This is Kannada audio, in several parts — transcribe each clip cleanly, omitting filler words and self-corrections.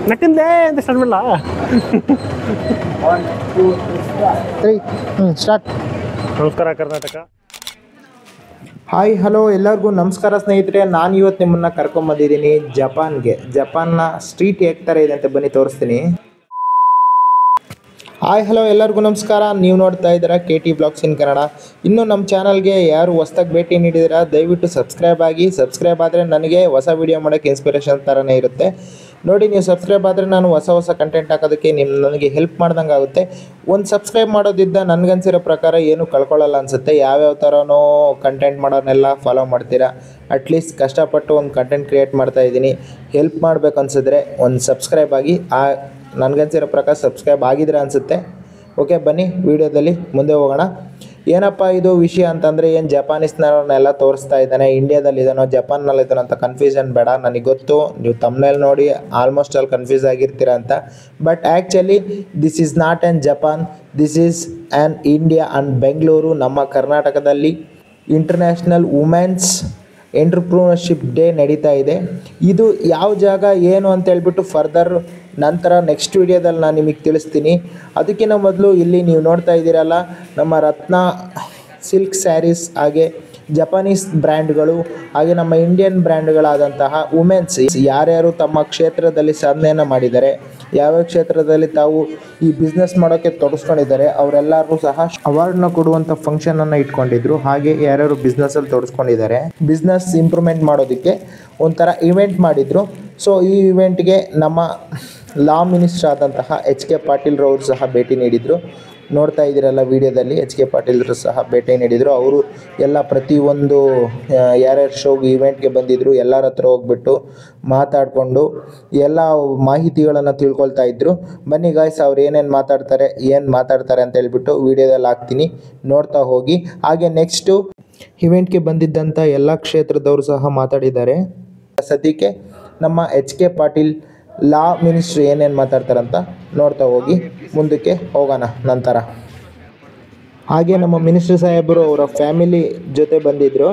ನಟ್ಟಿಂದಲೇ ಅಂತ ಸ್ಟಾರ್ಟ್ ಮಾಡಲ್ಲ. 1 2 3 ಸ್ಟಾರ್ಟ್. ನಮಸ್ಕಾರ ಕರ್ನಾಟಕ. ಹಾಯ್ ಹಲೋ ಎಲ್ಲರಿಗೂ ನಮಸ್ಕಾರ ಸ್ನೇಹಿತರೆ. ನಾನು ಇವತ್ತು ನಿಮ್ಮನ್ನು ಕರ್ಕೊಂಬಂದಿದ್ದೀನಿ ಜಪಾನ್ನ ಸ್ಟ್ರೀಟ್ ಹೇಗೆ ಥರ ಇದೆ ಅಂತ ಬನ್ನಿ ತೋರಿಸ್ತೀನಿ. ಹಾಯ್ ಹಲೋ ಎಲ್ಲರಿಗೂ ನಮಸ್ಕಾರ. ನೀವು ನೋಡ್ತಾ ಇದ್ದೀರಾ KT ಬ್ಲಾಗ್ಸ್ ಇನ್ ಕನ್ನಡ. ಇನ್ನೂ ನಮ್ಮ ಚಾನಲ್ಗೆ ಯಾರು ಹೊಸ್ದಾಗಿ ಭೇಟಿ ನೀಡಿದ್ದೀರಾ ದಯವಿಟ್ಟು ಸಬ್ಸ್ಕ್ರೈಬ್ ಆಗಿ. ಸಬ್ಸ್ಕ್ರೈಬ್ ಆದರೆ ನನಗೆ ಹೊಸ ವೀಡಿಯೋ ಮಾಡೋಕ್ಕೆ ಇನ್ಸ್ಪಿರೇಷನ್ ಥರನೇ ಇರುತ್ತೆ ನೋಡಿ. ನೀವು ಸಬ್ಸ್ಕ್ರೈಬ್ ಆದರೆ ನಾನು ಹೊಸ ಕಂಟೆಂಟ್ ಹಾಕೋದಕ್ಕೆ ನನಗೆ ಹೆಲ್ಪ್ ಮಾಡ್ದಂಗೆ ಆಗುತ್ತೆ. ಒಂದು ಸಬ್ಸ್ಕ್ರೈಬ್ ಮಾಡೋದಿದ್ದ ನನಗನ್ಸಿರೋ ಪ್ರಕಾರ ಏನು ಕಳ್ಕೊಳ್ಳಲ್ಲ ಅನಿಸುತ್ತೆ. ಯಾವ್ಯಾವ ಥರನೋ ಕಂಟೆಂಟ್ ಮಾಡೋನೆಲ್ಲ ಫಾಲೋ ಮಾಡ್ತೀರಾ. ಅಟ್ಲೀಸ್ಟ್ ಕಷ್ಟಪಟ್ಟು ಒಂದು ಕಂಟೆಂಟ್ ಕ್ರಿಯೇಟ್ ಮಾಡ್ತಾಯಿದ್ದೀನಿ. ಹೆಲ್ಪ್ ಮಾಡಬೇಕು ಅನಿಸಿದ್ರೆ ಒಂದು ಸಬ್ಸ್ಕ್ರೈಬ್ ಆಗಿ. ನನಗನ್ಸಿರೋ ಪ್ರಕಾರ ಸಬ್ಸ್ಕ್ರೈಬ್ ಆಗಿದ್ರೆ ಅನಿಸುತ್ತೆ. ಓಕೆ ಬನ್ನಿ ವಿಡಿಯೋದಲ್ಲಿ ಮುಂದೆ ಹೋಗೋಣ. ಏನಪ್ಪ ಇದು ವಿಷಯ ಅಂತಂದರೆ ಏನು ಜಪಾನೀಸ್ನವ್ರನ್ನೆಲ್ಲ ತೋರಿಸ್ತಾ ಇದ್ದಾನೆ, ಇಂಡಿಯಾದಲ್ಲಿದ್ದಾನೋ ಜಪಾನ್ನಲ್ಲಿದ್ದಾನೋ ಅಂತ ಕನ್ಫ್ಯೂಷನ್ ಬೇಡ. ನನಗೆ ಗೊತ್ತು ನೀವು ತಮ್ಮನೇಲಿ ನೋಡಿ ಆಲ್ಮೋಸ್ಟ್ ಅಲ್ಲಿ ಕನ್ಫ್ಯೂಸ್ ಆಗಿರ್ತೀರ ಅಂತ. But actually this is not an Japan, this is an India and Bengaluru. ನಮ್ಮ ಕರ್ನಾಟಕದಲ್ಲಿ ಇಂಟರ್ನ್ಯಾಷನಲ್ ವುಮೆನ್ಸ್ ಎಂಟ್ರಪ್ರೂನರ್ಶಿಪ್ ಡೇ ನಡೀತಾ ಇದೆ. ಇದು ಯಾವ ಜಾಗ ಏನು ಅಂತ ಹೇಳ್ಬಿಟ್ಟು ಫರ್ದರ್ ನಂತರ ನೆಕ್ಸ್ಟ್ ವಿಡಿಯೋದಲ್ಲಿ ನಾನು ನಿಮಗೆ ತಿಳಿಸ್ತೀನಿ. ಅದಕ್ಕಿಂತ ಮೊದಲು ಇಲ್ಲಿ ನೀವು ನೋಡ್ತಾ ಇದ್ದೀರಲ್ಲ ನಮ್ಮ ರತ್ನ ಸಿಲ್ಕ್ ಸ್ಯಾರೀಸ್, ಹಾಗೆ ಜಪಾನೀಸ್ ಬ್ರ್ಯಾಂಡ್ಗಳು, ಹಾಗೆ ನಮ್ಮ ಇಂಡಿಯನ್ ಬ್ರ್ಯಾಂಡ್ಗಳಾದಂತಹ ವುಮೆನ್ಸ್ ಯಾರ್ಯಾರು ತಮ್ಮ ಕ್ಷೇತ್ರದಲ್ಲಿ ಸಾಧನೆಯನ್ನು ಮಾಡಿದ್ದಾರೆ, ಯಾವ್ಯಾವ ಕ್ಷೇತ್ರದಲ್ಲಿ ತಾವು ಈ ಬಿಸ್ನೆಸ್ ಮಾಡೋಕ್ಕೆ ತೊಡಸ್ಕೊಂಡಿದ್ದಾರೆ ಅವರೆಲ್ಲರೂ ಸಹ ಅವಾರ್ಡ್ನ ಕೊಡುವಂಥ ಫಂಕ್ಷನನ್ನು ಇಟ್ಕೊಂಡಿದ್ರು. ಹಾಗೆ ಯಾರ್ಯಾರು ಬಿಸ್ನೆಸ್ಸಲ್ಲಿ ತೊಡಸ್ಕೊಂಡಿದ್ದಾರೆ, ಬಿಸ್ನೆಸ್ ಇಂಪ್ರೂವ್ಮೆಂಟ್ ಮಾಡೋದಕ್ಕೆ ಒಂಥರ ಇವೆಂಟ್ ಮಾಡಿದರು. ಸೊ ಈ ಇವೆಂಟ್ಗೆ ನಮ್ಮ ಲಾ ಮಿನಿಸ್ಟರ್ ಆದಂತಹ HK ಪಾಟೀಲ್ರವರು ಸಹ ಭೇಟಿ ನೀಡಿದರು. ನೋಡ್ತಾ ಇದ್ದೀರಲ್ಲ ವಿಡಿಯೋದಲ್ಲಿ HK ಪಾಟೀಲ್ರು ಸಹ ಭೇಟಿ ನೀಡಿದರು. ಅವರು ಎಲ್ಲ ಪ್ರತಿಯೊಂದು ಯಾರ್ಯಾರು ಶೋಗೆ ಇವೆಂಟ್ಗೆ ಬಂದಿದ್ದರು ಎಲ್ಲರ ಹತ್ರ ಹೋಗ್ಬಿಟ್ಟು ಮಾತಾಡಿಕೊಂಡು ಎಲ್ಲ ಮಾಹಿತಿಗಳನ್ನು ತಿಳ್ಕೊಳ್ತಾ ಇದ್ದರು. ಬನ್ನಿ ಗಾಯ್ಸ್ ಅವ್ರು ಏನು ಮಾತಾಡ್ತಾರೆ ಅಂತ ಹೇಳ್ಬಿಟ್ಟು ವಿಡಿಯೋದಲ್ಲಿ ಹಾಕ್ತೀನಿ, ನೋಡ್ತಾ ಹೋಗಿ. ಹಾಗೆ ನೆಕ್ಸ್ಟು ಇವೆಂಟ್ಗೆ ಬಂದಿದ್ದಂಥ ಎಲ್ಲ ಕ್ಷೇತ್ರದವರು ಸಹ ಮಾತಾಡಿದ್ದಾರೆ. ಸದ್ಯಕ್ಕೆ ನಮ್ಮ HK ಪಾಟೀಲ್ ಲಾ ಮಿನಿಸ್ಟ್ರಿ ಏನೇನು ಮಾತಾಡ್ತಾರಂತ ನೋಡ್ತಾ ಹೋಗಿ ಮುಂದಕ್ಕೆ ಹೋಗೋಣ ನಂತರ. ಹಾಗೆ ನಮ್ಮ ಮಿನಿಸ್ಟ್ರಿ ಸಾಹೇಬರು ಅವರ ಫ್ಯಾಮಿಲಿ ಜೊತೆ ಬಂದಿದ್ದರು.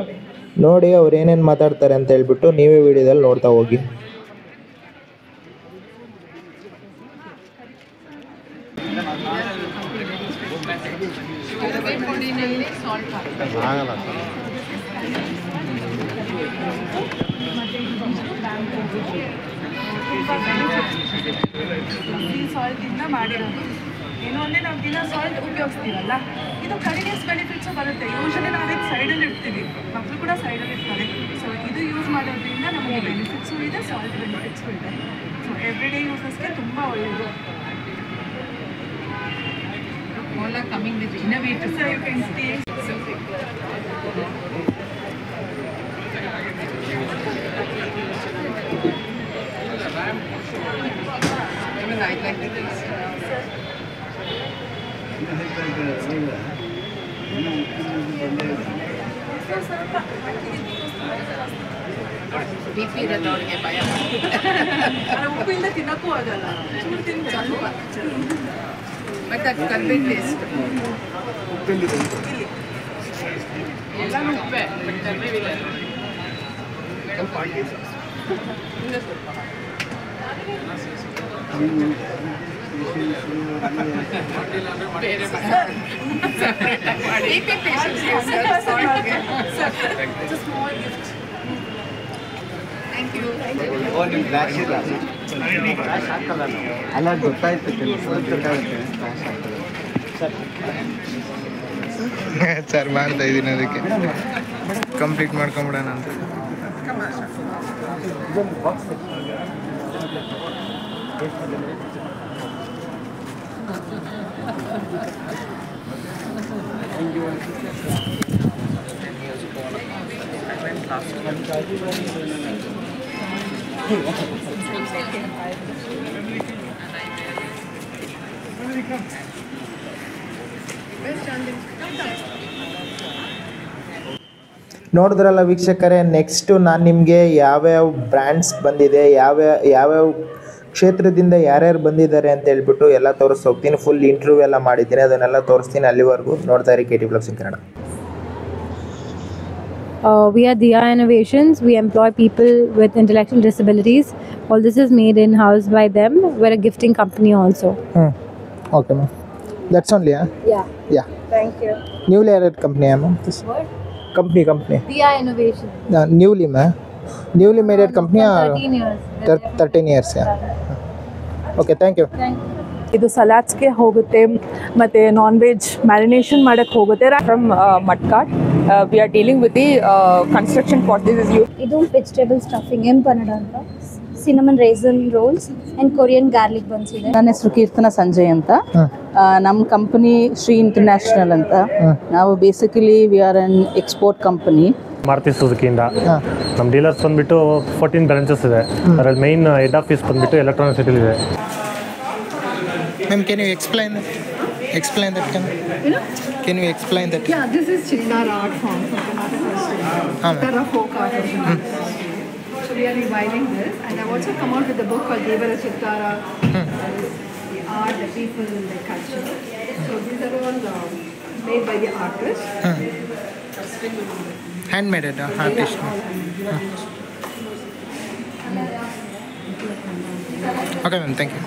ನೋಡಿ ಅವ್ರು ಏನೇನು ಮಾತಾಡ್ತಾರೆ ಅಂತ ಹೇಳ್ಬಿಟ್ಟು ನೀವೇ ವಿಡಿಯೋದಲ್ಲಿ ನೋಡ್ತಾ ಹೋಗಿ. ಸಾಲ್ಟಿಂದ ಮಾಡಿರೋದು ಏನು ಅಂದರೆ ನಾವು ದಿನ ಸಾಲ್ಟ್ ಉಪಯೋಗಿಸ್ತೀವಲ್ಲ, ಇದು ಕಡಿಮೆ ಬೆನಿಫಿಟ್ಸು ಬರುತ್ತೆ. ಯೂಶಲಿ ನಾವೇನು ಸೈಡಲ್ಲಿ ಇಡ್ತೀವಿ, ಮಕ್ಕಳು ಕೂಡ ಸೈಡಲ್ಲಿ ಇರ್ತಾರೆ. ಸೊ ಇದು ಯೂಸ್ ಮಾಡೋದ್ರಿಂದ ನಮಗೆ ಬೆನಿಫಿಟ್ಸು ಇದೆ, ಸಾಲ್ಟ್ ಬೆನಿಫಿಟ್ಸು ಇದೆ. ಸೊ ಎವ್ರಿ ಡೇ ಯೂಸಸ್ಗೆ ತುಂಬ ಒಳ್ಳೆಯದು. all are coming with innovative, so you can stay. Even I like the taste. BP ಇರೋದವ್ರಿಗೆ ಭಯ. ಉಪ್ಪಿಂದ ತಿನ್ನಕ್ಕೂ ಆಗಲ್ಲ, ಚೂರು ತಿಂದು ಸ್ವಲ್ಪ ಮತ್ತು ಅದು ಕರ್ಬೇವು ಟೇಸ್ಟ್. ಎಲ್ಲನೂ ಉಪ್ಪೆ, ಬಟ್ ಕರ್ಬೇವಿಲ್ಲ. ಅಲ್ಲ ಗೊತ್ತಾಯ್ತು ಸರ್ ಮಾಡ್ತಾ ಇದ್ದೀನಿ, ಅದಕ್ಕೆ ಕಂಪ್ಲೀಟ್ ಮಾಡ್ಕೊಂಬಿಡೋಣ ಅಂತ. ನೋಡಿದ್ರಲ್ಲ ವೀಕ್ಷಕರೇ, ನೆಕ್ಸ್ಟು ನಾನು ನಿಮಗೆ ಯಾವ್ಯಾವ ಬ್ರ್ಯಾಂಡ್ಸ್ ಬಂದಿದೆ, ಯಾವ್ಯಾವ ಕ್ಷೇತ್ರದಿಂದ ಯಾರ್ಯಾರು ಬಂದಿದ್ದಾರೆ ಅಂತ ಹೇಳ್ಬಿಟ್ಟು ಎಲ್ಲ ತೋರಿಸ್ತಾ ಹೋಗ್ತೀನಿ. ಫುಲ್ ಇಂಟರ್ವ್ಯೂ ಎಲ್ಲ ಮಾಡಿದ್ದೀನಿ, ಅದನ್ನೆಲ್ಲ ತೋರಿಸ್ತೀನಿ. ಅಲ್ಲಿವರೆಗೂ ನೋಡ್ತಾ ಇರಿ KT blogs in Kannada. We are Diya Innovations. We employ people with intellectual disabilities. All this is made in-house by them. We're a gifting company also. Okay ma'am that's only Yeah. Yeah Thank you. Newly added company ma'am What? Company Diya Innovations. Newly ma'am newly maded company 13 years. 13 years okay thank you Thank you. ಇದು ಸಲಾಡ್ಸ್ಗೆ ಹೋಗುತ್ತೆ ಮತ್ತು ನಾನ್ ವೆಜ್ ಮ್ಯಾರಿನೇಷನ್ ಮಾಡೋಕ್ಕೆ ಹೋಗುತ್ತೆ. ಫ್ರಮ್ ಮಟ್ಕಾಟ್ we are dealing with the construction pot. This is you. ಇದು ವೆಜಿಟೇಬಲ್ ಸ್ಟಫಿಂಗ್ ಎಂಪನಡ ಅಂತ, cinnamon raisin rolls and Korean garlic buns ಇದೆ. ನನ್ನ ಹೆಸರು ಕೀರ್ತನ ಸಂಜಯ್ ಅಂತ. ನಮ್ಮ ಕಂಪನಿ ಶ್ರೀ ಇಂಟರ್ನ್ಯಾಷನಲ್ ಅಂತ. ನಾವು basically we are an export company. Maruti ಸುಜುಕಿಯಿಂದ ನಮ್ಮ ಡೀಲರ್ಸ್ ಬಂದುಬಿಟ್ಟು 14 ಬ್ರಾಂಚಸ್ ಇದೆ. ಅದರಲ್ಲಿ ಮೈನ್ ಹೆಡ್ ಆಫೀಸ್ ಬಂದುಬಿಟ್ಟು ಎಲೆಕ್ಟ್ರಾನಿಕ್ ಸಿಟಿಲಿ ಇದೆ. Ma'am, can you explain that? Explain that, can you explain that? Yeah, this is Chittara art form from Karnataka state. Chittara folk art. So we are reviving this, and I've also come out with a book called Devara Chittara Art, the People and the Culture. So these are all made by the artist. Handmade artist. Okay, ma'am, thank you.